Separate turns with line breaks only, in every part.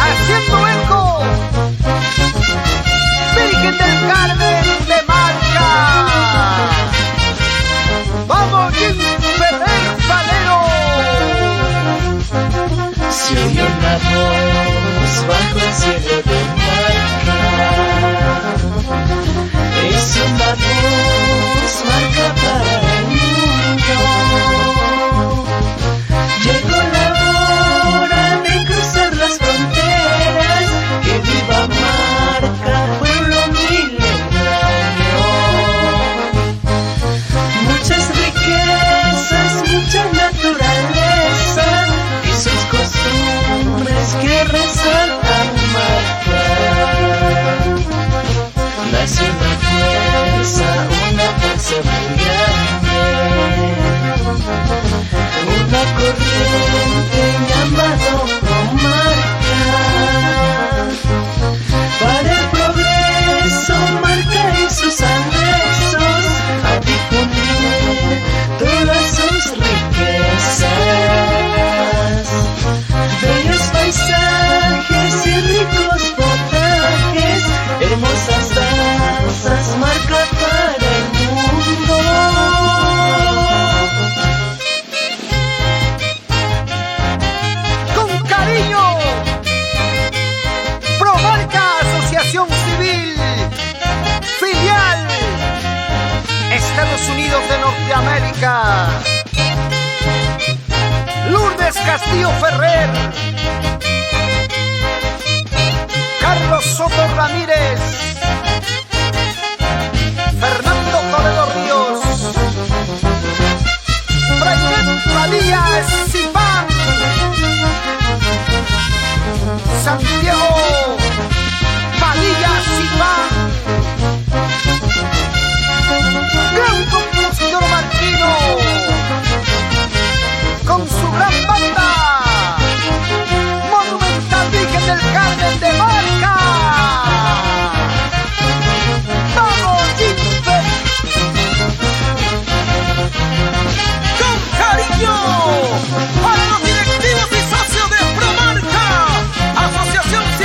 Haciendo eco, Virgen del Carmen de Marca. ¡Vamos, Jim Ferrer Valero!
Se oye una voz bajo el cielo de Marca. Es una voz marca para el mundo. Llegó la hora de cruzar las fronteras. Que viva Marca, pueblo milenario. Muchas riquezas, mucha naturaleza y sus costumbres que resaltan Marca. Nace una fuerza muy grande, una corriente llamada Marca. Para el progreso, Marca y sus anexos a difundir todas sus riquezas. Bellos paisajes y ricos potajes, hermosas danzas, Marca para el mundo.
Con cariño, Promarca Asociación Civil, filial, Estados Unidos de Norteamérica. Lourdes Castillo Ferrer, Carlos Soto Ramírez, Fernando Toledo Ríos, Freinet Padilla Zipán, Santiago Padilla Zipán, gran compositor marquino, con su gran banda, Monumental Virgen del Carmen de Marca. ¡Vamos, Jimper! ¡Con cariño! Para los directivos y socios de Promarca, Asociación Civil.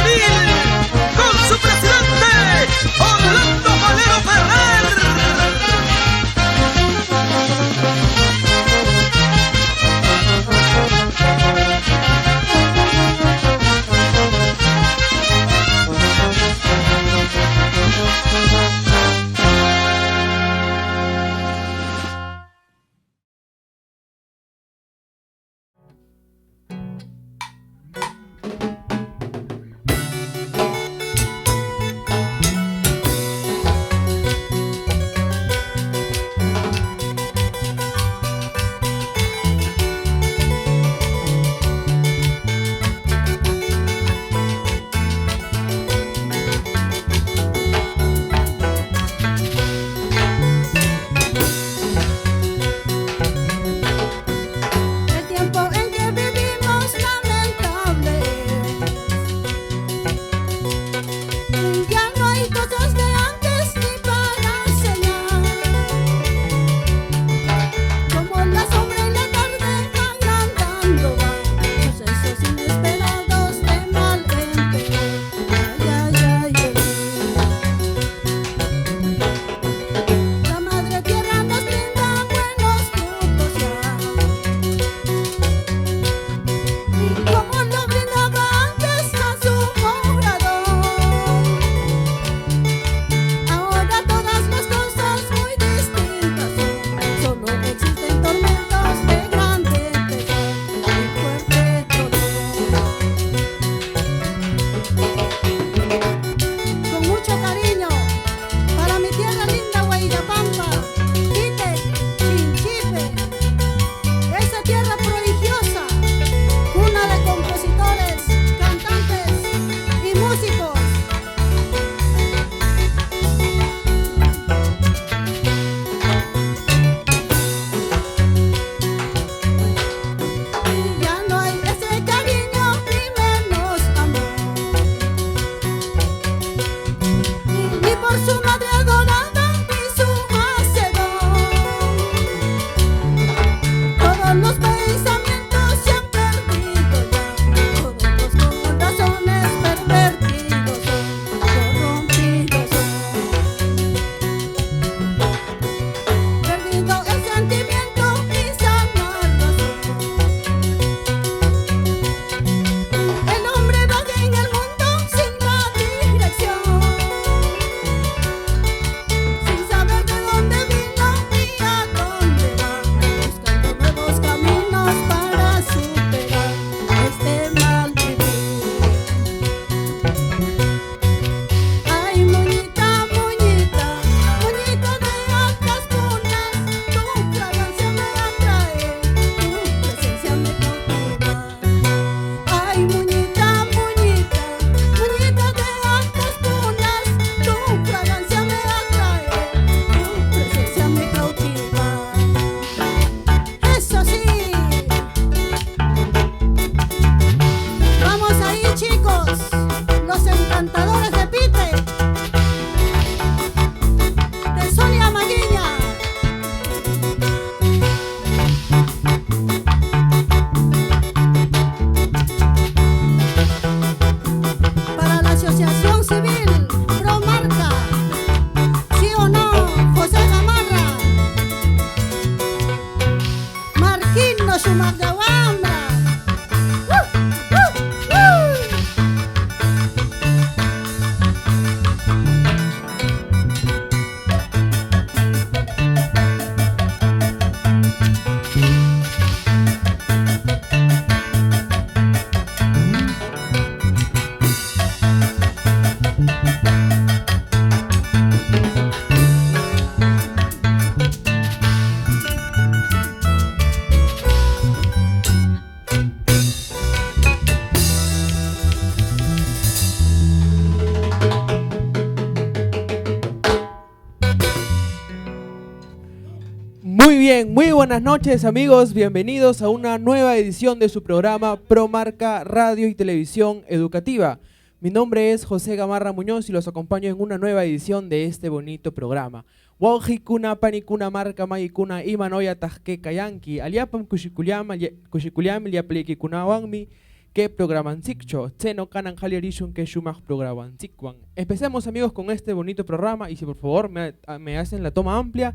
Muy bien, muy buenas noches amigos, bienvenidos a una nueva edición de su programa Promarca Radio y Televisión Educativa. Mi nombre es José Gamarra Muñoz y los acompaño en una nueva edición de este bonito programa. Wauhikuna panikuna marca mayikuna imanoya tajke kayanki aliapam kushikuliam liaplikikunawanmi que programansikcho tseno kanan halierishun que shumaj programansikwan. Empecemos amigos con este bonito programa y si por favor me hacen la toma amplia.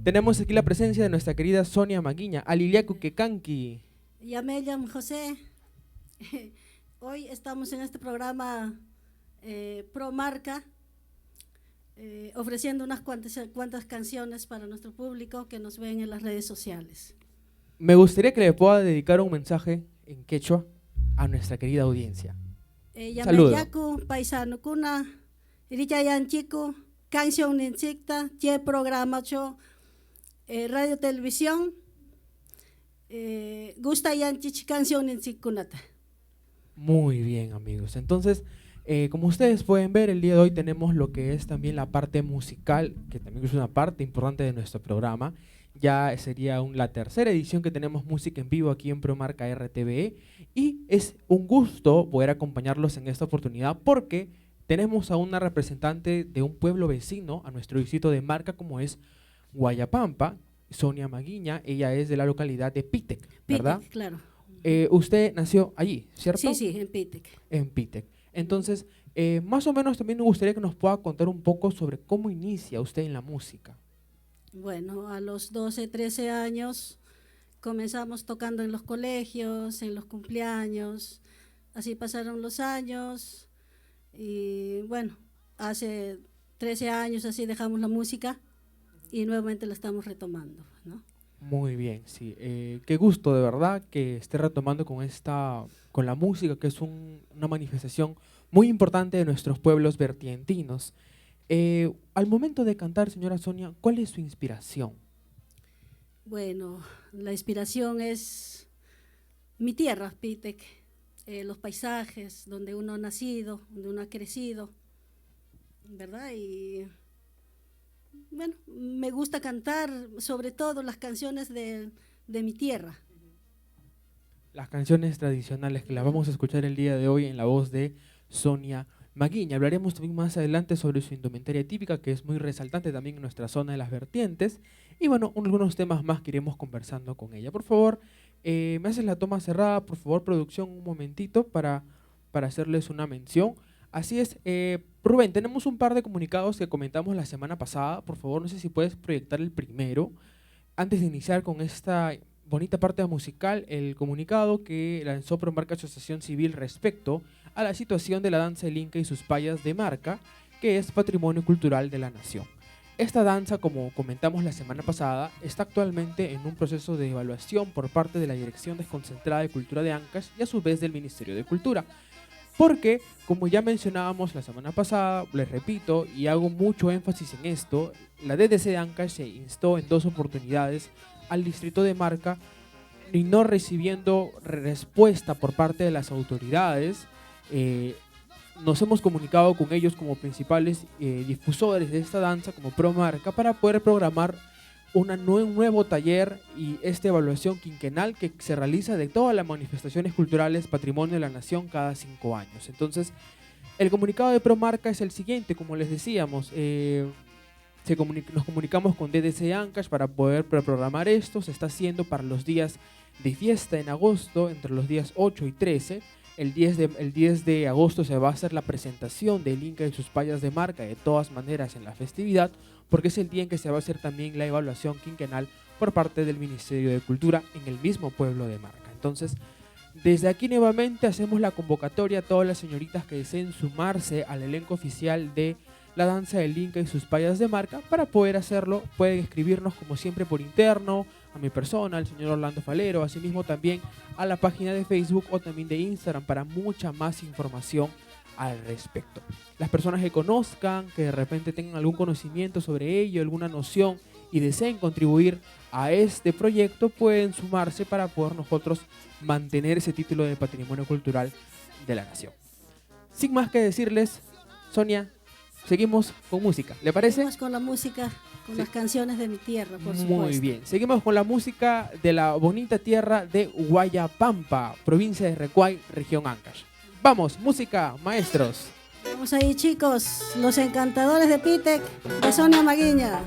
Tenemos aquí la presencia de nuestra querida Sonia Maguiña, Aliliaku Kekanki.
Ya me llamo José. Hoy estamos en este programa Pro Marca, ofreciendo unas cuantas canciones para nuestro público que nos ven en las redes sociales.
Me gustaría que le pueda dedicar un mensaje en quechua a nuestra querida audiencia.
Saludos. Paisano kuna, irichayanchiku, canción ninsikta, che programa cho. Radio televisión gusta yanchich canción en sikunata.
Muy bien amigos, entonces como ustedes pueden ver el día de hoy tenemos lo que es también la parte musical, que también es una parte importante de nuestro programa. Ya sería la tercera edición que tenemos música en vivo aquí en Promarca RTVE y es un gusto poder acompañarlos en esta oportunidad porque tenemos a una representante de un pueblo vecino a nuestro distrito de Marca como es Guayapampa, Sonia Maguiña. Ella es de la localidad de Pitec, ¿verdad?
Pitec, claro.
Usted nació allí, ¿cierto?
Sí, en Pitec.
En Pitec. Entonces, más o menos también me gustaría que nos pueda contar un poco sobre cómo inicia usted en la música.
Bueno, a los 12, 13 años comenzamos tocando en los colegios, en los cumpleaños, así pasaron los años y bueno, hace 13 años así dejamos la música y nuevamente la estamos retomando, ¿no?
Muy bien, sí. Qué gusto de verdad que esté retomando con la música, que es una manifestación muy importante de nuestros pueblos vertientinos. Al momento de cantar, señora Sonia, ¿cuál es su inspiración?
Bueno, la inspiración es mi tierra, Pitec, los paisajes donde uno ha nacido, donde uno ha crecido, ¿verdad? Y bueno, me gusta cantar sobre todo las canciones de mi tierra.
Las canciones tradicionales que las vamos a escuchar el día de hoy en la voz de Sonia Maguiña. Hablaremos también más adelante sobre su indumentaria típica, que es muy resaltante también en nuestra zona de las vertientes. Y bueno, algunos temas más que iremos conversando con ella. Por favor, me haces la toma cerrada, por favor, producción, un momentito para hacerles una mención. Así es, Rubén, tenemos un par de comunicados que comentamos la semana pasada. Por favor, no sé si puedes proyectar el primero. Antes de iniciar con esta bonita parte musical, el comunicado que lanzó Promarca Asociación Civil respecto a la situación de la danza del Inca y sus payas de Marca, que es patrimonio cultural de la nación. Esta danza, como comentamos la semana pasada, está actualmente en un proceso de evaluación por parte de la Dirección Desconcentrada de Cultura de Ancash y a su vez del Ministerio de Cultura. Porque, como ya mencionábamos la semana pasada, les repito y hago mucho énfasis en esto, la DDC de Ancash se instó en 2 oportunidades al distrito de Marca y no recibiendo respuesta por parte de las autoridades. Nos hemos comunicado con ellos como principales difusores de esta danza como Promarca para poder programar un nuevo taller y esta evaluación quinquenal que se realiza de todas las manifestaciones culturales Patrimonio de la Nación cada 5 años. Entonces, el comunicado de Promarca es el siguiente, como les decíamos, nos comunicamos con DDC Ancash para poder programar esto. Se está haciendo para los días de fiesta en agosto, entre los días 8 y 13. El 10 de agosto se va a hacer la presentación del Inca y sus payas de Marca, de todas maneras en la festividad, porque es el día en que se va a hacer también la evaluación quinquenal por parte del Ministerio de Cultura en el mismo pueblo de Marca. Entonces, desde aquí nuevamente hacemos la convocatoria a todas las señoritas que deseen sumarse al elenco oficial de la danza del Inca y sus payas de Marca. Para poder hacerlo, pueden escribirnos como siempre por interno, a mi persona, al señor Orlando Falero, asimismo también a la página de Facebook o también de Instagram para mucha más información al respecto. Las personas que conozcan, que de repente tengan algún conocimiento sobre ello, alguna noción y deseen contribuir a este proyecto, pueden sumarse para poder nosotros mantener ese título de Patrimonio Cultural de la Nación. Sin más que decirles, Sonia, seguimos con música. ¿Le parece?
Seguimos con la música, con
Sí.
las canciones de mi tierra, por supuesto.
Muy bien. Seguimos con la música de la bonita tierra de Huayapampa, provincia de Recuay, región Ancash. Vamos, música, maestros.
Vamos ahí, chicos, los encantadores de Pitec, de Sonia Maguiña.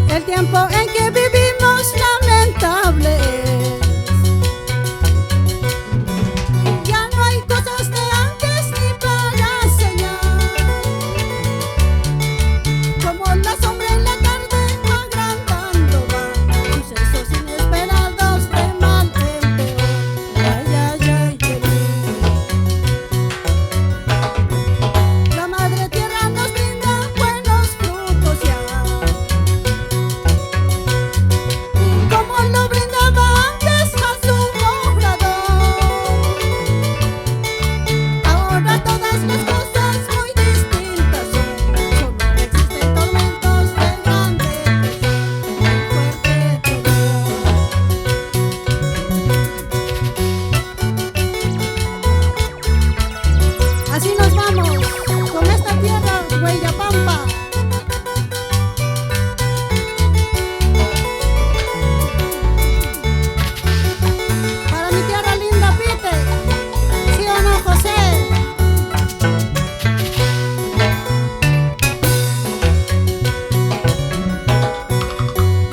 El tiempo en que vivimos lamentable es. Ya no hay cosas de antes ni para señal. Como la sombra en la tarde agrandando va, sucesos inesperados de mal en peor. Ay, ay, ay, la madre tierra nos brinda buenos frutos ya. Como lo brindaba antes a su obrador. Ahora todas las cosas muy distintas son. Solo existen tormentos de grande pesar, fuerte dolor. Así nos vamos con esta tierra, Huayapampa. Para mi tierra linda, Pite, ¿sí o no, José?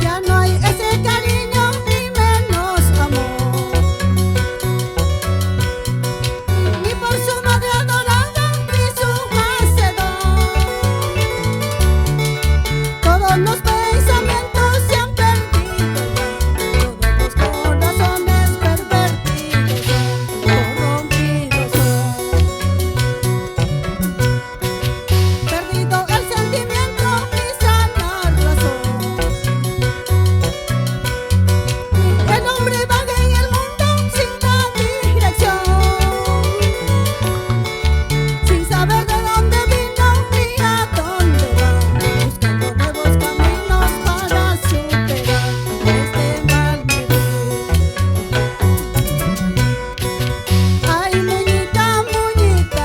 Ya no hay ese cariño ni menos amor, ni por su madre adorada ni su hacedor. Todos los pensamientos se han perdido ya, todos los corazones pervertidos son, corrompidos son. Perdido el sentimiento y sana razón. El hombre vaga en el mundo sin la dirección, sin saber de dónde vino ni a dónde va, buscando nuevos caminos para superar este mal vivir. Ay, muñita, muñita,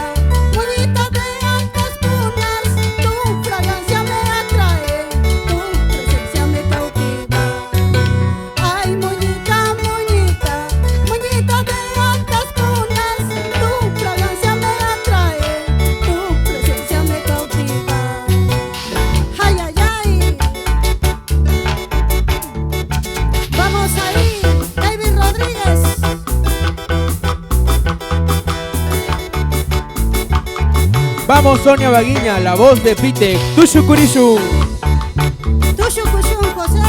muñita de altas cunas, tu fragancia me atrae, tu presencia me cautiva. Ay, muñita, muñita, muñita de altas cunas, tu fragancia me atrae, tu presencia me cautiva. Ay, ay, ay. Vamos ahí, David Rodríguez.
Vamos, Sonia Maguiña, la voz de Pitec, Tushukurishu.
Tushu Kushun, José.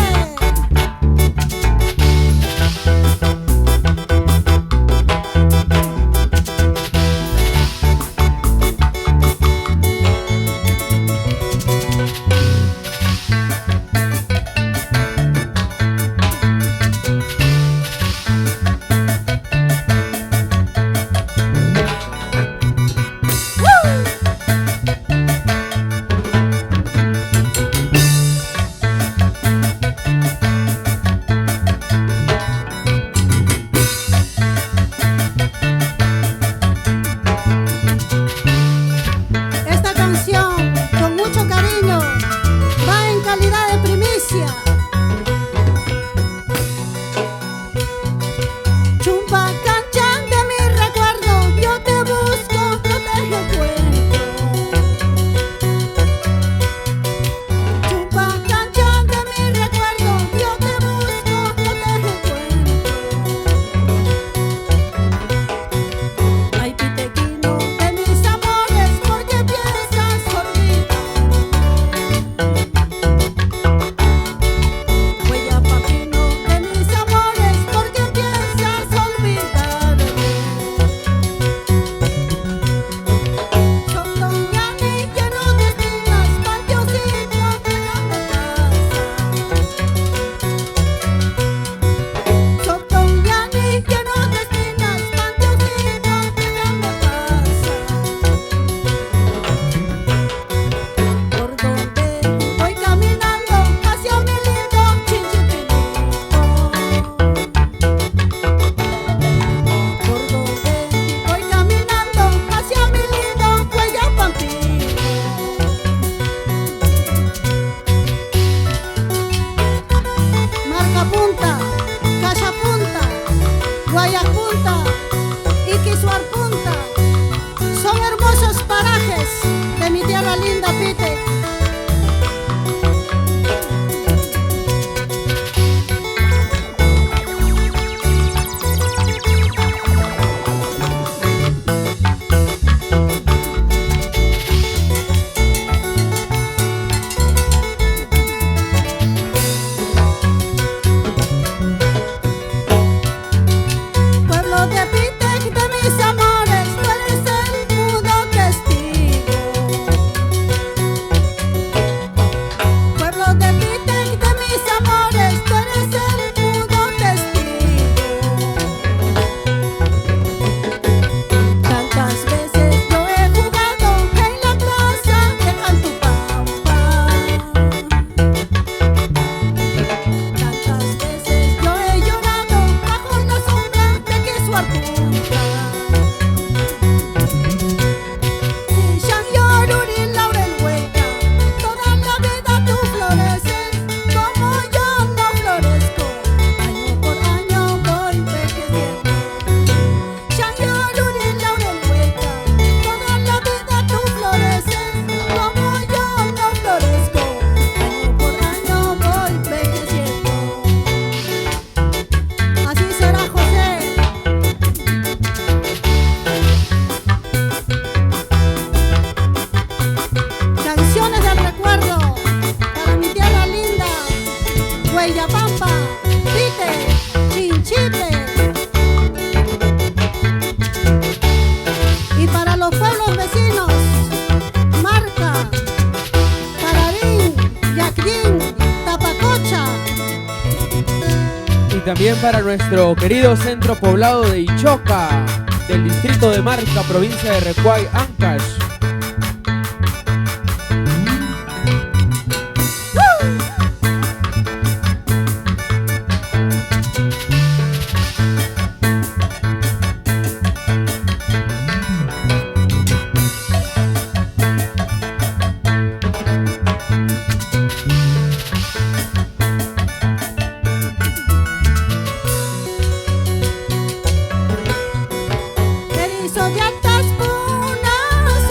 Punta y Quisuar Punta son hermosos parajes de mi tierra linda, Pite. Pueblo de Pitec, de mis amores, tú eres el mudo testigo. Pueblo de Pitec, de mis amores, tú eres el mudo testigo. Tantas veces yo he jugado en la plaza de Cantupampa. Tantas veces yo he llorado bajo la sombra de Quisuar Punta. Si Shanyoruri Laurel Hueca, toda la vida tú floreces, como yo no florezco, año por año voy envejeciendo. Shanyoruri Laurel Hueca, toda la vida tú floreces, como yo no florezco, año por año voy envejeciendo. Así será, José. Canciones del recuerdo para mi tierra linda, Huellapampa, Pite, Chinchipe. Y para los pueblos vecinos, Marca, Pararín, Yacrín, Tapacocha.
Y también para nuestro querido centro poblado de Ichoca, del distrito de Marca, provincia de Recuay, Ancash.
Erizo de altas punas,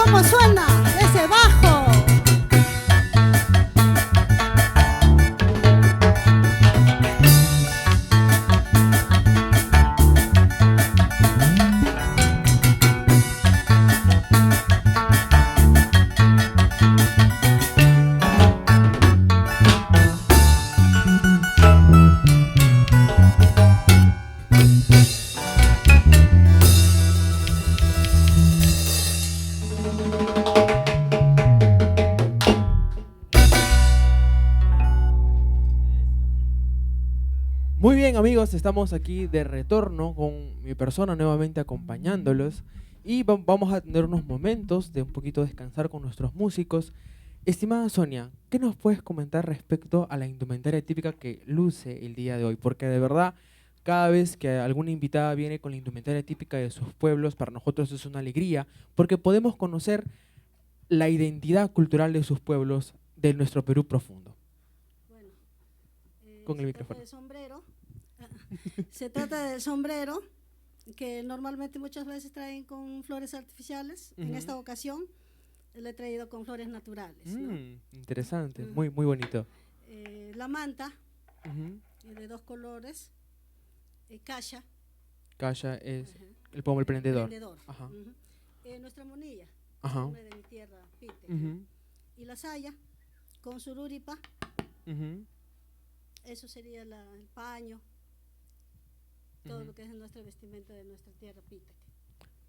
¿Cómo suena ese bajo?
Muy bien, amigos, estamos aquí de retorno con mi persona nuevamente acompañándolos y vamos a tener unos momentos de un poquito descansar con nuestros músicos. Estimada Sonia, ¿qué nos puedes comentar respecto a la indumentaria típica que luce el día de hoy? Porque de verdad, cada vez que alguna invitada viene con la indumentaria típica de sus pueblos, para nosotros es una alegría, porque podemos conocer la identidad cultural de sus pueblos, de nuestro Perú profundo.
Bueno,
Con el
se
micrófono.
trata del sombrero. Se trata del sombrero que normalmente muchas veces traen con flores artificiales. En
Ujú.
esta ocasión le he traído con flores naturales, ¿no?
Interesante,
Ujú.
muy bonito.
La manta
Ujú.
de dos colores, casha,
Calla es
ajá,
el pomo emprendedor.
emprendedor.
Ajá.
Ujú. Nuestra monilla,
Ajá.
nombre de mi tierra, Pite.
Ujú.
Y la saya con sururipa,
Ujú.
eso sería el paño, todo
Ujú.
lo que es nuestra vestimenta de nuestra tierra, Pite.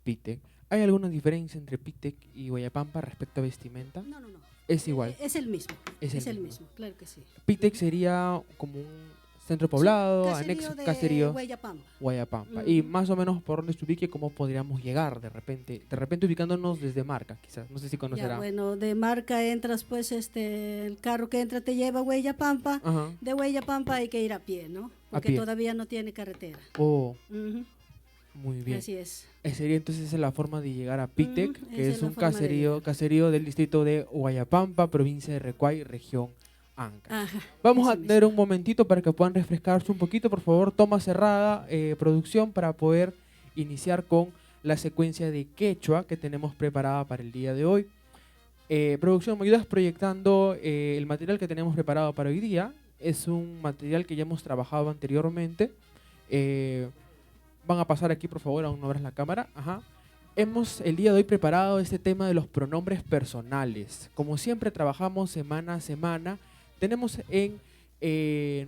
Pitec. ¿Hay alguna diferencia entre Pitec y Guayapampa respecto a vestimenta?
No.
Es igual.
Es el mismo.
Es el
el
mismo.
mismo, claro que sí.
Pitec sería como un centro poblado,
Sí,
anexo,
de
caserío,
Huayapamba.
Guayapampa. Y
Ujú.
más o menos por donde se ubique, cómo podríamos llegar de repente ubicándonos desde Marca, quizás. No sé si
Ya,
conocerá.
bueno, de Marca entras, pues, el carro que entra te lleva a Huayapampa.
Ajá.
De Huayapampa hay que ir a pie, ¿no? Porque
pie.
todavía no tiene carretera.
Oh,
Ujú.
muy bien.
Así es.
Sería entonces esa la forma de llegar a Pitec,
Ujú,
que
esa
es
es la
un
forma de llegar.
caserío del distrito de Huayapampa, provincia de Recuay, región Ancash.
Ajá.
Vamos a
ese
tener
mismo.
un momentito para que puedan refrescarse un poquito, por favor, toma cerrada, producción, para poder iniciar con la secuencia de quechua que tenemos preparada para el día de hoy. Producción, ¿me ayudas proyectando el material que tenemos preparado para hoy día? Es un material que ya hemos trabajado anteriormente. Van a pasar aquí, por favor, aún no abras la cámara. Ajá. Hemos el día de hoy preparado este tema de los pronombres personales. Como siempre trabajamos semana a semana, tenemos en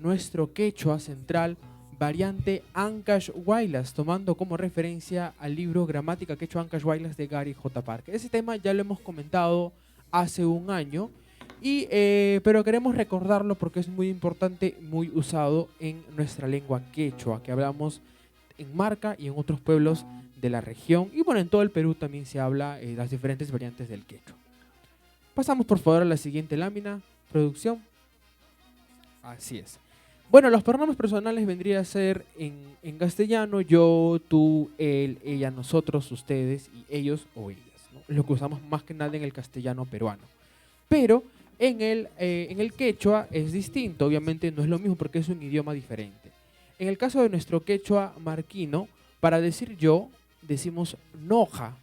nuestro quechua central variante Ancash Huaylas, tomando como referencia al libro Gramática Quechua Ancash Huaylas de Gary J. Parker. Ese tema ya lo hemos comentado hace un año, pero queremos recordarlo porque es muy importante, muy usado en nuestra lengua quechua, que hablamos en Marca y en otros pueblos de la región. Y bueno, en todo el Perú también se habla las diferentes variantes del quechua. Pasamos por favor a la siguiente lámina, producción. Así es. Bueno, los pronombres personales vendría a ser en castellano yo, tú, él, ella, nosotros, ustedes y ellos o ellas, ¿no? Lo que usamos más que nada en el castellano peruano. Pero en el quechua es distinto, obviamente no es lo mismo porque es un idioma diferente. En el caso de nuestro quechua marquino, para decir yo, decimos noja.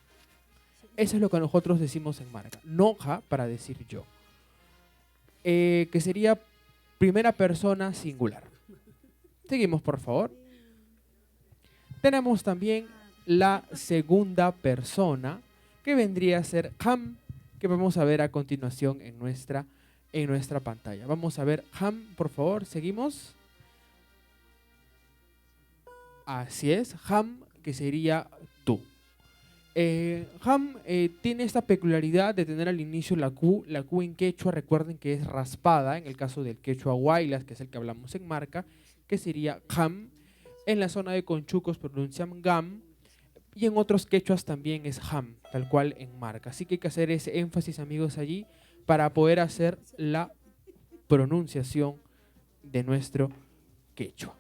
Eso es lo que nosotros decimos en Marca. Noja para decir yo. Que sería primera persona singular. Seguimos, por favor. Tenemos también la segunda persona, que vendría a ser ham, que vamos a ver a continuación en nuestra pantalla. Vamos a ver ham, por favor. Seguimos. Así es, ham, que sería tú. Ham tiene esta peculiaridad de tener al inicio la Q. La Q en quechua, recuerden que es raspada, en el caso del quechua huaylas, que es el que hablamos en Marca, que sería ham. En la zona de Conchucos pronuncian gam, y en otros quechuas también es ham, tal cual en Marca. Así que hay que hacer ese énfasis, amigos, allí, para poder hacer la pronunciación de nuestro quechua.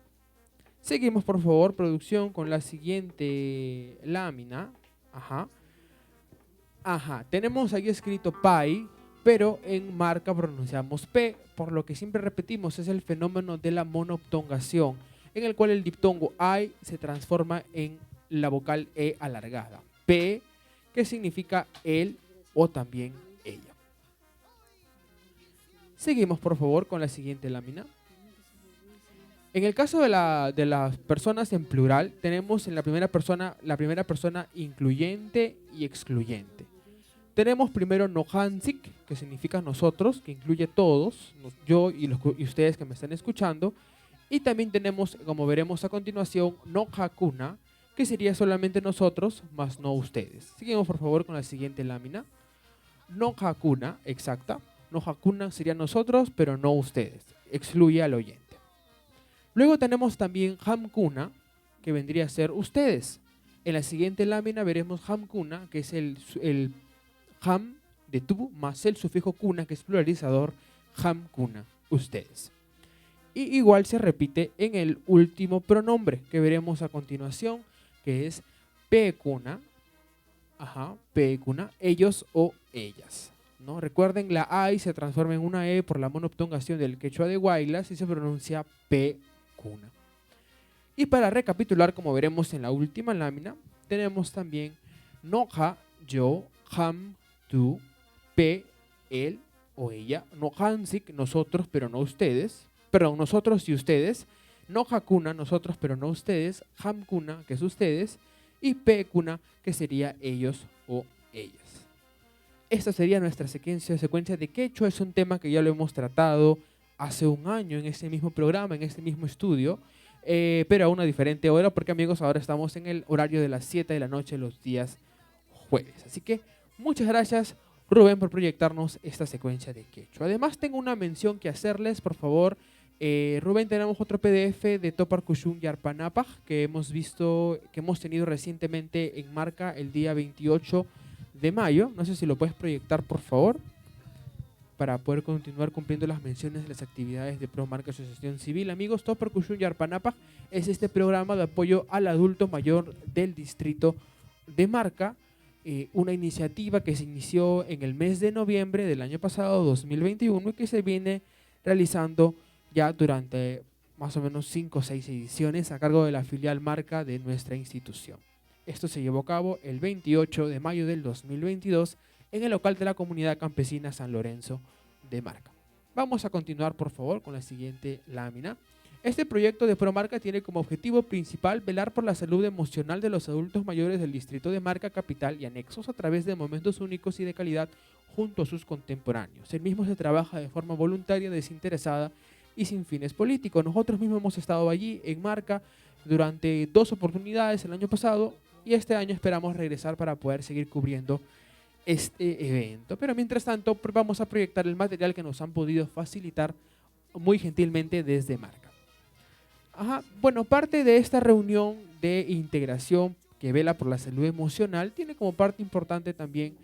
Seguimos, por favor, producción, con la siguiente lámina. Ajá. Tenemos ahí escrito pai, pero en Marca pronunciamos p, por lo que siempre repetimos, es el fenómeno de la monoptongación, en el cual el diptongo ai se transforma en la vocal e alargada. P, que significa él o también ella. Seguimos por favor con la siguiente lámina. En el caso de las personas en plural, tenemos en la primera persona incluyente y excluyente. Tenemos primero nohansik, que significa nosotros, que incluye todos, yo y ustedes que me están escuchando. Y también tenemos, como veremos a continuación, nohakuna, que sería solamente nosotros, más no ustedes. Seguimos por favor con la siguiente lámina. Nohakuna, exacta. Nohakuna sería nosotros, pero no ustedes. Excluye al oyente. Luego tenemos también hamkuna, que vendría a ser ustedes. En la siguiente lámina veremos hamkuna, que es el ham de tú más el sufijo kuna, que es pluralizador, hamkuna, ustedes. Y igual se repite en el último pronombre que veremos a continuación, que es pekuna, pekuna, ellos o ellas. ¿No? Recuerden, la AI se transforma en una E por la monoptongación del quechua de Guaylas y se pronuncia pekuna. Y para recapitular, como veremos en la última lámina, tenemos también noja, yo, ham, tú, pe, él o ella, nohansik, nosotros pero no ustedes, perdón, nosotros y ustedes, nohakuna, nosotros pero no ustedes, hamkuna, que es ustedes, y pekuna, que sería ellos o ellas. Esta sería nuestra secuencia de quechua. Es un tema que ya lo hemos tratado hace un año en este mismo programa, en este mismo estudio, pero a una diferente hora, porque amigos, ahora estamos en el horario de las 7 de la noche los días jueves. Así que muchas gracias, Rubén, por proyectarnos esta secuencia de quechua. Además, tengo una mención que hacerles, por favor. Rubén, tenemos otro PDF de Topar Kushun Yarpanapaj que hemos tenido recientemente en marca el día 28 de mayo. No sé si lo puedes proyectar, por favor, para poder continuar cumpliendo las menciones de las actividades de ProMarca Asociación Civil. Amigos, Topar Kushun Yarpanapaj es este programa de apoyo al adulto mayor del distrito de Marca, una iniciativa que se inició en el mes de noviembre del año pasado, 2021, y que se viene realizando ya durante más o menos 5 o 6 ediciones a cargo de la filial Marca de nuestra institución. Esto se llevó a cabo el 28 de mayo del 2022 en el local de la Comunidad Campesina San Lorenzo de Marca. Vamos a continuar, por favor, con la siguiente lámina. Este proyecto de ProMarca tiene como objetivo principal velar por la salud emocional de los adultos mayores del distrito de Marca, capital y anexos a través de momentos únicos y de calidad junto a sus contemporáneos. El mismo se trabaja de forma voluntaria, desinteresada y sin fines políticos. Nosotros mismos hemos estado allí en Marca durante 2 oportunidades el año pasado y este año esperamos regresar para poder seguir cubriendo este evento. Pero mientras tanto vamos a proyectar el material que nos han podido facilitar muy gentilmente desde Marca. Bueno, parte de esta reunión de integración que vela por la salud emocional tiene como parte importante también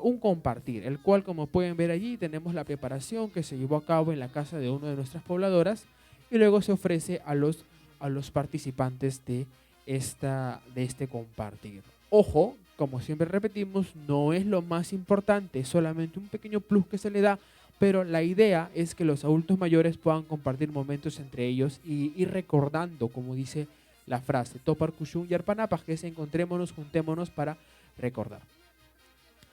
un compartir, el cual, como pueden ver allí, tenemos la preparación que se llevó a cabo en la casa de una de nuestras pobladoras y luego se ofrece a los participantes de este compartir. Ojo, como siempre repetimos, no es lo más importante, es solamente un pequeño plus que se le da, pero la idea es que los adultos mayores puedan compartir momentos entre ellos y ir recordando, como dice la frase, Topar Kushun Yarpanapaj, que es encontrémonos, juntémonos para recordar.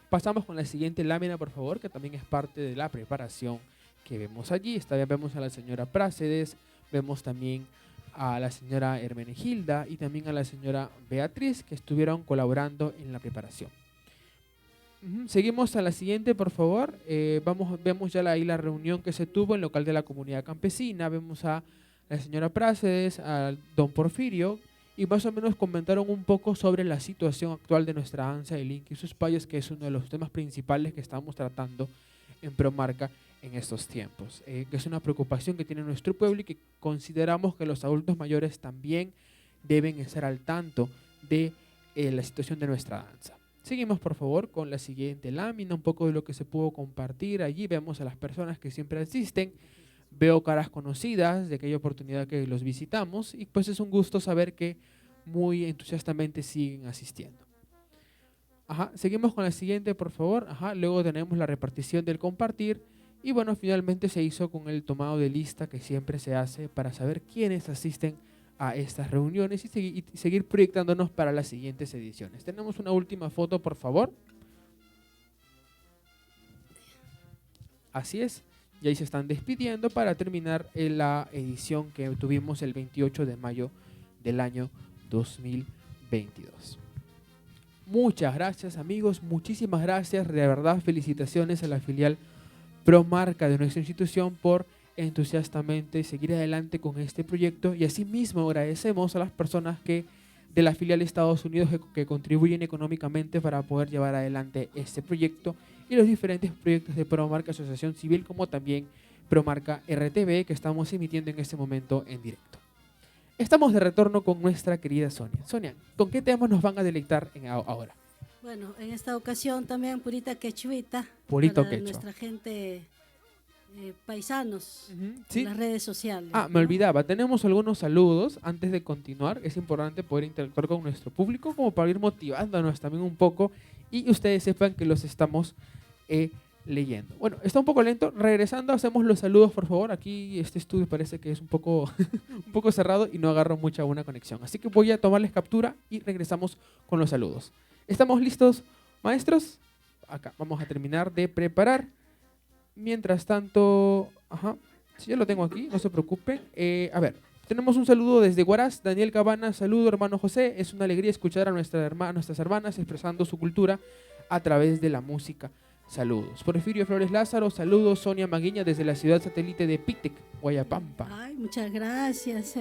Pasamos con la siguiente lámina, por favor, que también es parte de la preparación que vemos allí. Esta vez vemos a la señora Prácedes, vemos también a la señora Hermenegilda y también a la señora Beatriz, que estuvieron colaborando en la preparación. Seguimos a la siguiente, por favor. Vemos ya ahí la reunión que se tuvo en el local de la Comunidad Campesina. Vemos a la señora Prácedes, a don Porfirio, y más o menos comentaron un poco sobre la situación actual de nuestra ANSA, el INC y sus payos, que es uno de los temas principales que estamos tratando en ProMarca en estos tiempos, que es una preocupación que tiene nuestro pueblo y que consideramos que los adultos mayores también deben estar al tanto de la situación de nuestra danza. Seguimos, por favor, con la siguiente lámina, un poco de lo que se pudo compartir. Allí vemos a las personas que siempre asisten. Veo caras conocidas de aquella oportunidad que los visitamos y pues es un gusto saber que muy entusiastamente siguen asistiendo. Seguimos con la siguiente, por favor. Luego tenemos la repartición del compartir y bueno, finalmente se hizo con el tomado de lista que siempre se hace para saber quiénes asisten a estas reuniones y seguir proyectándonos para las siguientes ediciones. Tenemos una última foto, por favor. Así es. Y ahí se están despidiendo para terminar la edición que tuvimos el 28 de mayo del año 2022. Muchas gracias, amigos. Muchísimas gracias. De verdad, felicitaciones a la filial Promarca de nuestra institución por entusiastamente seguir adelante con este proyecto. Y asimismo agradecemos a las personas que de la filial de Estados Unidos que contribuyen económicamente para poder llevar adelante este proyecto y los diferentes proyectos de Promarca Asociación Civil, como también Promarca RTV, que estamos emitiendo en este momento en directo. Estamos de retorno con nuestra querida Sonia. Sonia, ¿con qué temas nos van a deleitar ahora?
Bueno, en esta ocasión también purita quechuita
Purito
para
quechua.
nuestra gente paisanos
¿Sí?
en las redes sociales.
Ah, me olvidaba, tenemos algunos saludos antes de continuar. Es importante poder interactuar con nuestro público como para ir motivándonos también un poco y ustedes sepan que los estamos leyendo. Bueno, está un poco lento. Regresando, hacemos los saludos, por favor. Aquí este estudio parece que es un poco, un poco cerrado y no agarro mucha buena conexión. Así que voy a tomarles captura y regresamos con los saludos. ¿Estamos listos, maestros? Acá, vamos a terminar de preparar. Mientras tanto, sí, ya lo tengo aquí, no se preocupen. A ver, tenemos un saludo desde Huaraz, Daniel Cabana. Saludo, hermano José. Es una alegría escuchar a nuestras hermanas expresando su cultura a través de la música. Saludos. Porfirio Flores Lázaro, saludos. Sonia Maguiña desde la ciudad satélite de Pictec, Guayapampa.
Ay, muchas gracias.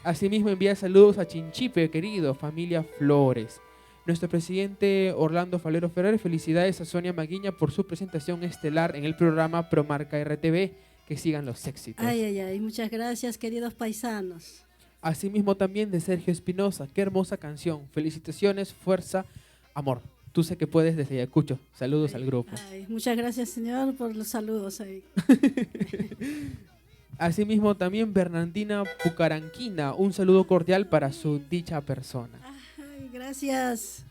Asimismo envía saludos a Chinchipe, querido, familia Flores. Nuestro presidente Orlando Falero Ferrer, felicidades a Sonia Maguiña por su presentación estelar en el programa Promarca RTV. Que sigan los éxitos.
Ay, muchas gracias, queridos paisanos.
Asimismo también de Sergio Espinosa, qué hermosa canción. Felicitaciones, fuerza, amor. Tú sé que puedes desde Ayacucho. Saludos al grupo.
Ay, muchas gracias, señor, por los saludos ahí.
Asimismo también Bernardina Pucaranquina, un saludo cordial para su dicha persona.
Ay, gracias.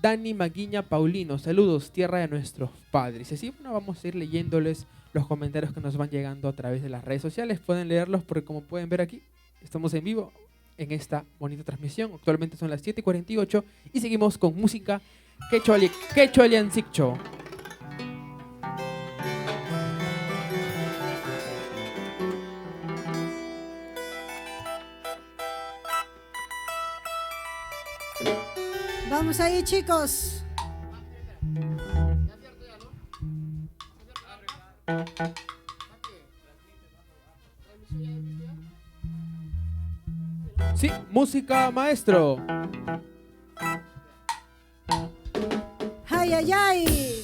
Dani Maguiña Paulino, saludos, tierra de nuestros padres. Y así, bueno, vamos a ir leyéndoles los comentarios que nos van llegando a través de las redes sociales. Pueden leerlos porque, como pueden ver aquí, estamos en vivo en esta bonita transmisión. Actualmente son las 7:48 y seguimos con música Quechua-Lianciccho.
Vamos ahí, chicos.
Sí, música, maestro.
Ay.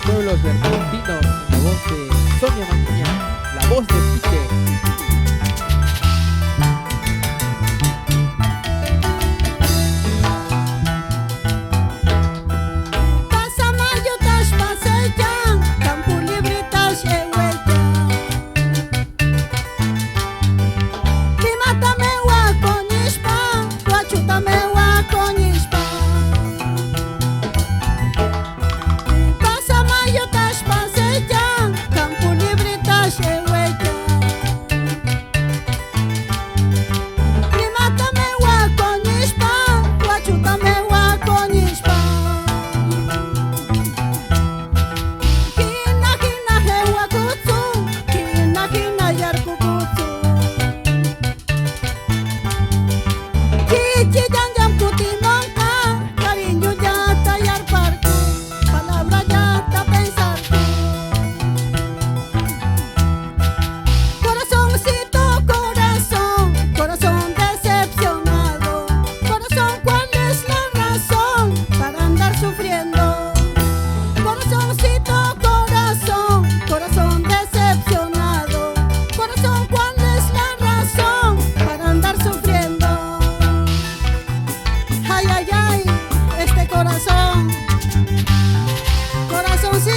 pueblos veracruzinos, en la voz de Sonia Maguiña, la voz de Pique.
Pasa mayo, tas pasé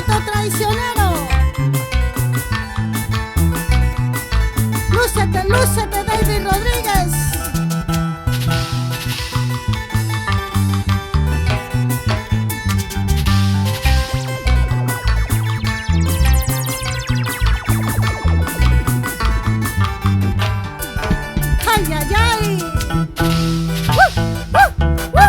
Chiquito traicionero. Lúcete, lúcete, David Rodríguez. Ay, ay, ay. ¡Woo! ¡Woo! ¡Woo!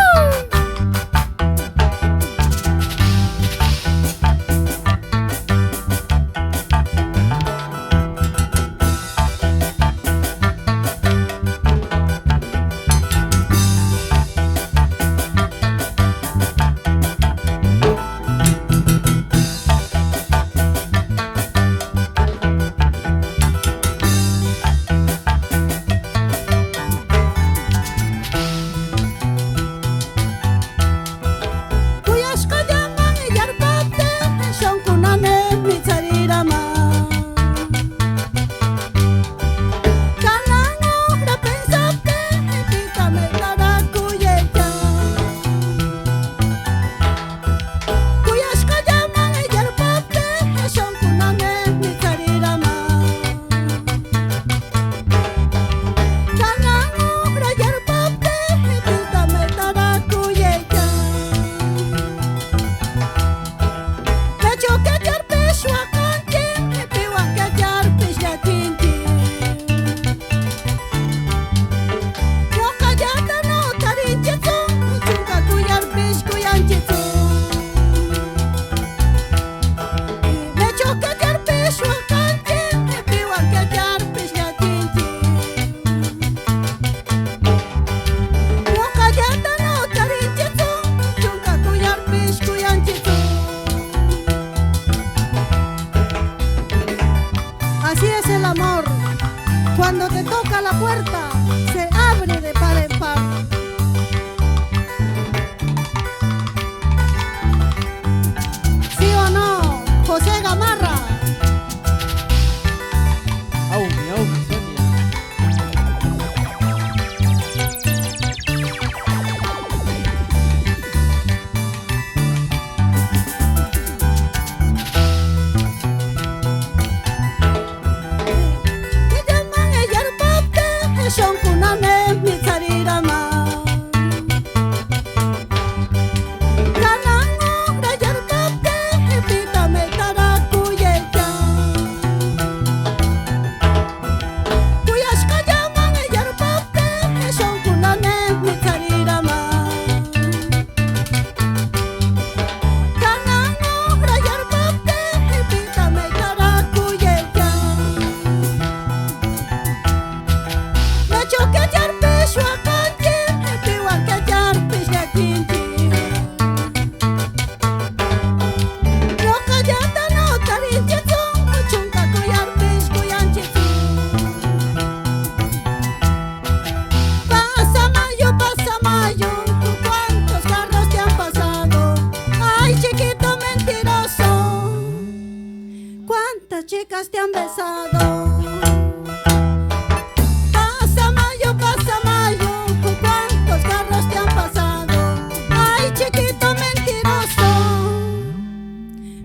Así es el amor. Cuando te toca la puerta, se abre de par en par. ¿Sí o no, José Gamarra?
Aumi, Aumi, Sonia. Chicas te han besado. Pasa mayo, ¿con cuántos carros te han pasado? Ay, chiquito mentiroso,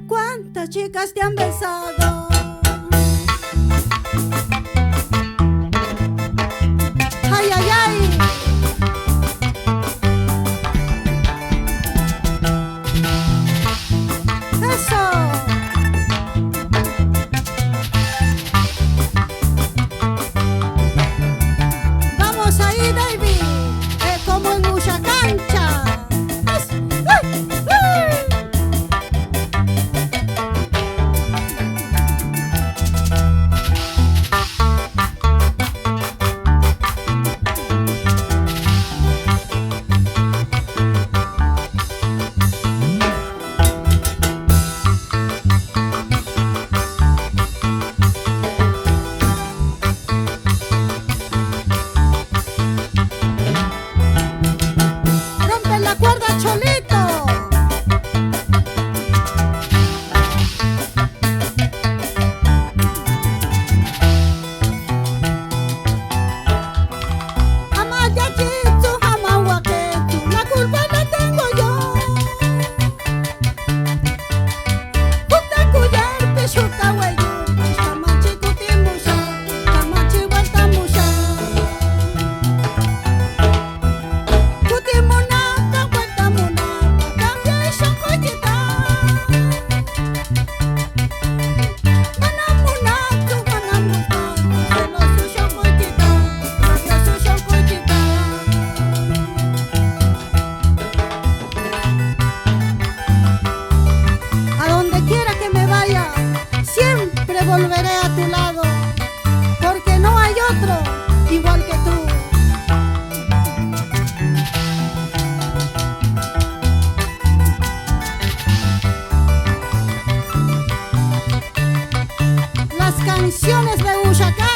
¿cuántas chicas te han besado? Ay, ay, ay. Eso.
canciones de Ullacancha.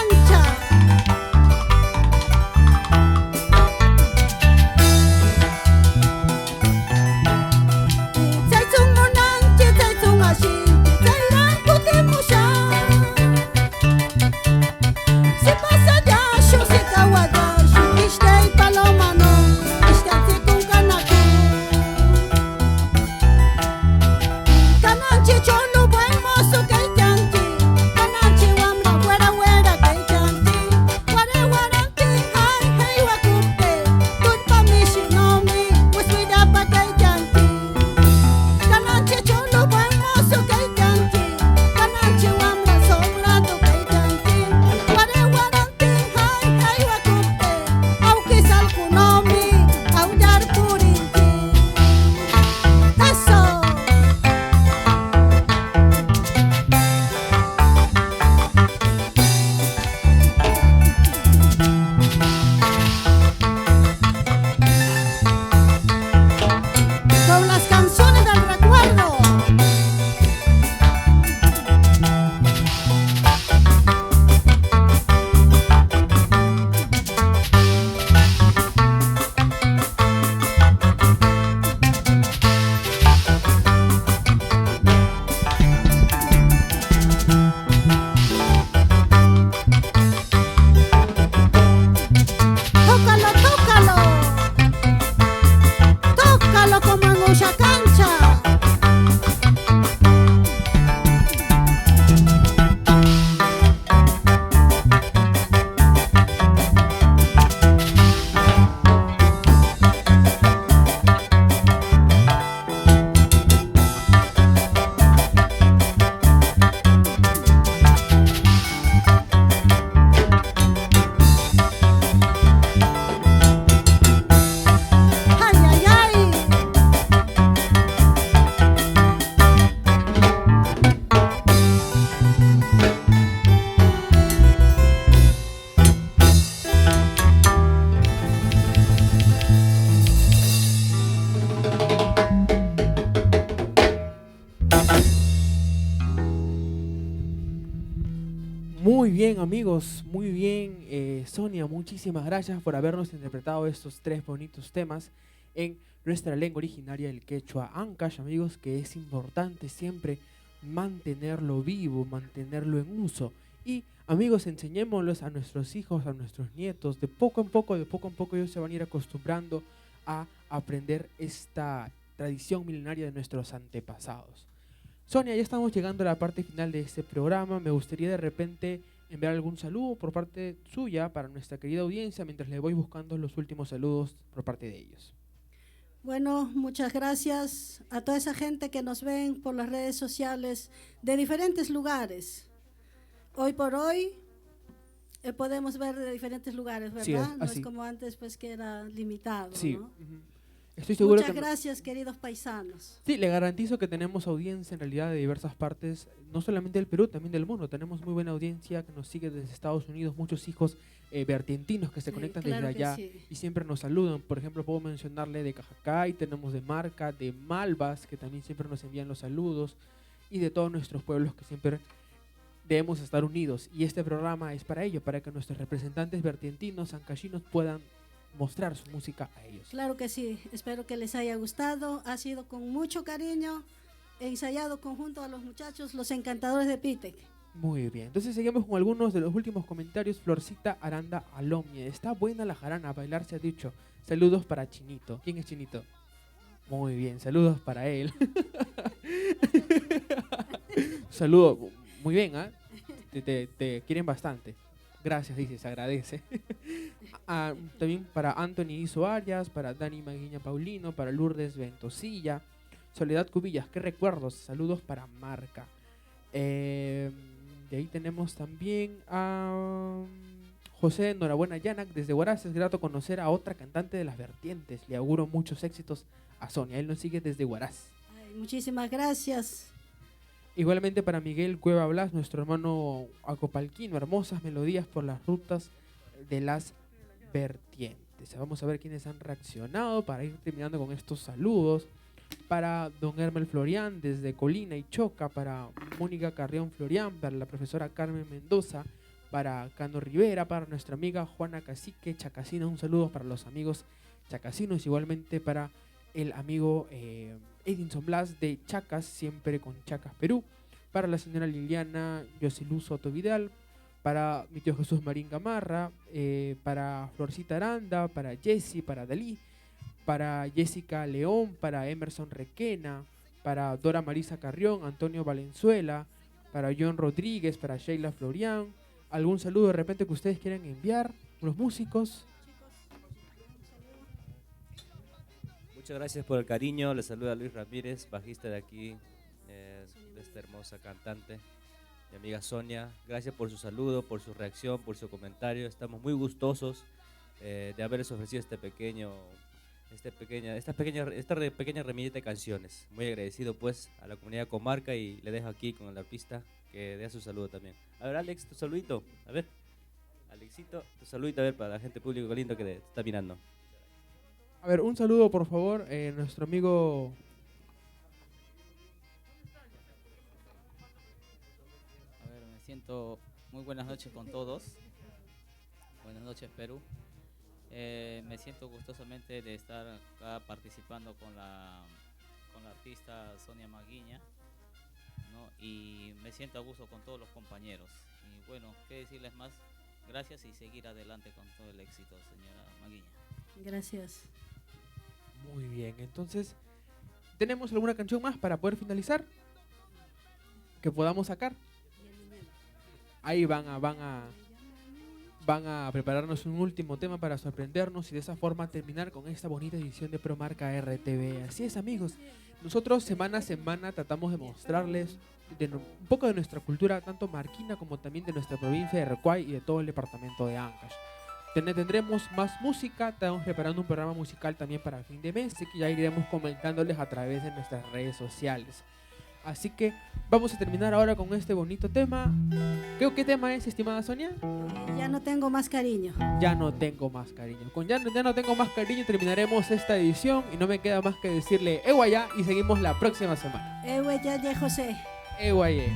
Muy bien, amigos, muy bien. Sonia, muchísimas gracias por habernos interpretado estos tres bonitos temas en nuestra lengua originaria, el quechua Ancash, amigos, que es importante siempre mantenerlo vivo, mantenerlo en uso. Y, amigos, enseñémoslos a nuestros hijos, a nuestros nietos. De poco en poco ellos se van a ir acostumbrando a aprender esta tradición milenaria de nuestros antepasados. Sonia, ya estamos llegando a la parte final de este programa. Me gustaría de repente enviar algún saludo por parte suya para nuestra querida audiencia, mientras le voy buscando los últimos saludos por parte de ellos.
Bueno, muchas gracias a toda esa gente que nos ven por las redes sociales de diferentes lugares. Hoy por hoy podemos ver de diferentes lugares, ¿verdad?
Sí,
no
así.
es como antes, pues, que era limitado,
Sí.
¿no?
Estoy seguro
Muchas
que
gracias, queridos paisanos.
sí, le garantizo que tenemos audiencia en realidad de diversas partes, no solamente del Perú, también del mundo. Tenemos muy buena audiencia que nos sigue desde Estados Unidos, muchos hijos vertientinos que se conectan
claro
desde
que
allá
sí.
y siempre nos saludan. Por ejemplo, puedo mencionarle de Cajacay, tenemos de Marca, de Malvas, que también siempre nos envían los saludos, y de todos nuestros pueblos que siempre debemos estar unidos. Y este programa es para ello, para que nuestros representantes vertientinos, ancachinos, puedan mostrar su música a ellos.
Claro que sí, espero que les haya gustado. Ha sido con mucho cariño ensayado conjunto a los muchachos, los encantadores de Pitec.
Muy bien, entonces seguimos con algunos de los últimos comentarios. Florcita Aranda Alomie: está buena la jarana, a bailar se ha dicho. Saludos para Chinito. ¿Quién es Chinito? Muy bien, saludos para él. Saludos, muy bien, ¿ah? Te quieren bastante. Gracias, dice, se agradece. También para Anthony Iso Arias, para Dani Maguiña Paulino, para Lourdes Ventosilla, Soledad Cubillas, qué recuerdos, saludos para Marca. De ahí tenemos también a José Norabuena Yanak desde Huaraz. Es grato conocer a otra cantante de las vertientes. Le auguro muchos éxitos a Sonia, él nos sigue desde Huaraz.
Ay, muchísimas gracias.
Igualmente para Miguel Cueva Blas, nuestro hermano acopalquino, hermosas melodías por las rutas de las vertientes. Vamos a ver quiénes han reaccionado para ir terminando con estos saludos. para don Hermel Florián desde Colina y Choca, para Mónica Carrión Florián, para la profesora Carmen Mendoza, para Cano Rivera, para nuestra amiga Juana Cacique Chacasina. Un saludo para los amigos chacasinos, igualmente para el amigo Edinson Blas de Chacas, siempre con Chacas Perú, para la señora Liliana Yosilú Soto Vidal, para mi tío Jesús Marín Gamarra, para Florcita Aranda, para Jessy, para Dalí, para Jessica León, para Emerson Requena, para Dora Marisa Carrión, Antonio Valenzuela, para John Rodríguez, para Sheila Florián. ¿Algún saludo de repente que ustedes quieran enviar? Los músicos.
Muchas gracias por el cariño. Les saluda Luis Ramírez, bajista de aquí, de esta hermosa cantante, mi amiga Sonia. Gracias por su saludo, por su reacción, por su comentario. Estamos muy gustosos de haberles ofrecido esta pequeña remilleta de canciones. Muy agradecido pues a la comunidad de Comarca, y le dejo aquí con el artista que dé su saludo también. A ver, Alex, tu saludito. A ver, Alexito, tu saludito, a ver, para la gente público lindo que te está mirando.
A ver, un saludo por favor, nuestro amigo...
A ver, me siento muy buenas noches con todos. Buenas noches, Perú. Me siento gustosamente de estar acá participando con la artista Sonia Maguiña, ¿no? Y me siento a gusto con todos los compañeros. Y bueno, qué decirles más. Gracias y seguir adelante con todo el éxito, señora Maguiña.
Gracias.
Muy bien, entonces, ¿tenemos alguna canción más para poder finalizar? Que podamos sacar. Ahí van a prepararnos un último tema para sorprendernos y de esa forma terminar con esta bonita edición de Promarca RTV. Así es, amigos, nosotros semana a semana tratamos de mostrarles un poco de nuestra cultura, tanto marquina como también de nuestra provincia de Recuay y de todo el departamento de Ancash. Tendremos más música, estamos preparando un programa musical también para fin de mes, así que ya iremos comentándoles a través de nuestras redes sociales. Así que vamos a terminar ahora con este bonito tema. ¿Qué tema es, estimada Sonia?
Ya no tengo más cariño.
Ya no tengo más cariño. Con ya no tengo más cariño terminaremos esta edición y no me queda más que decirle Eguayá y seguimos la próxima semana.
Eguayá, José.
Eguayé.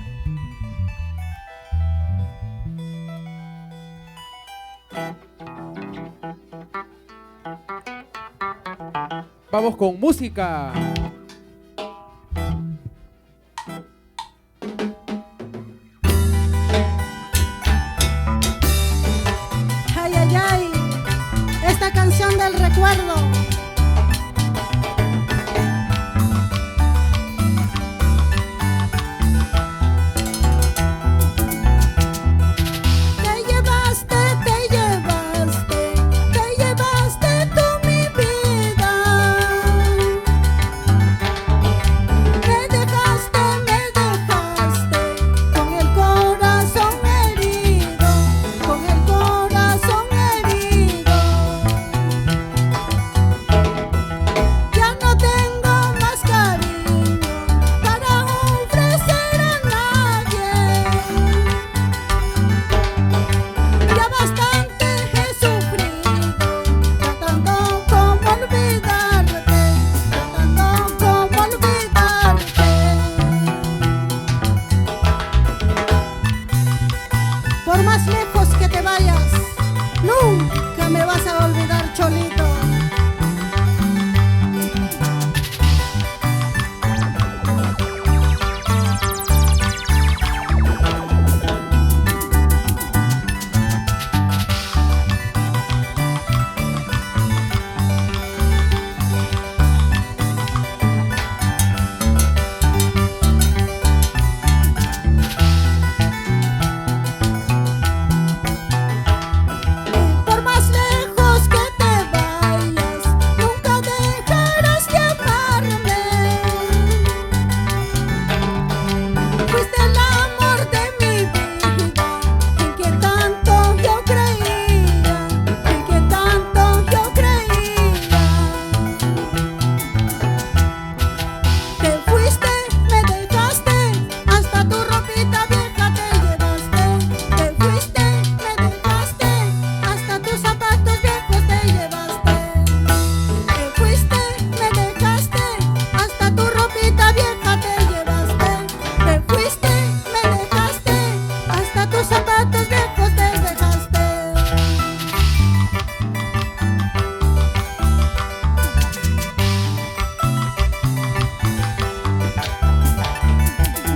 Vamos con música.
Ay, ay, ay. Esta canción del recuerdo. Te llevaste tú mi vida.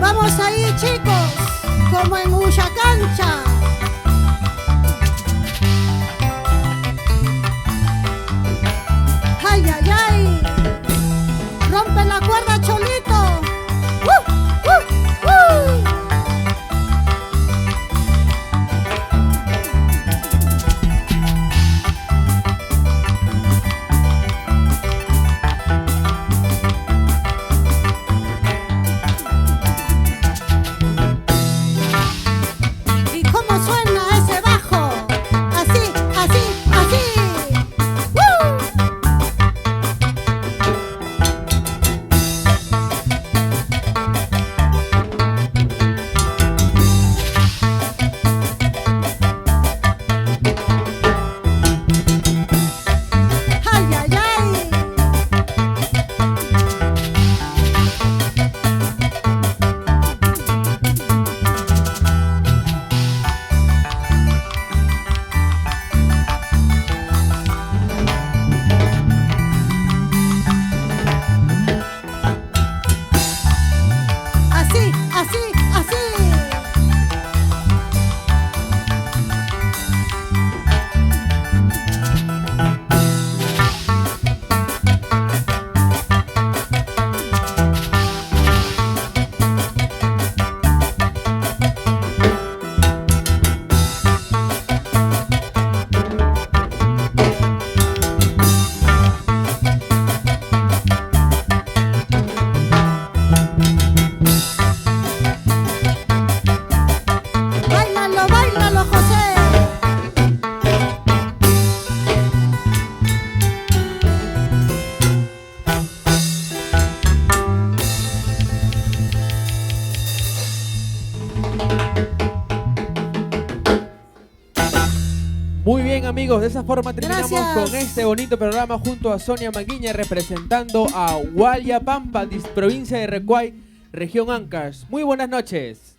Vamos ahí, chicos, como en Ullacancha. Ay, ay, ay. Rompe la cuerda, Cholito. ¿Y cómo suena ese bajo? Así, así, así. Ay, ay, ay. Así, así, así. Báilalo, báilalo, José.
Muy bien, amigos, de esa forma terminamos
Gracias.
con este bonito programa junto a Sonia Maguiña representando a Huayapampa, provincia de Recuay, región Ancash. Muy buenas noches.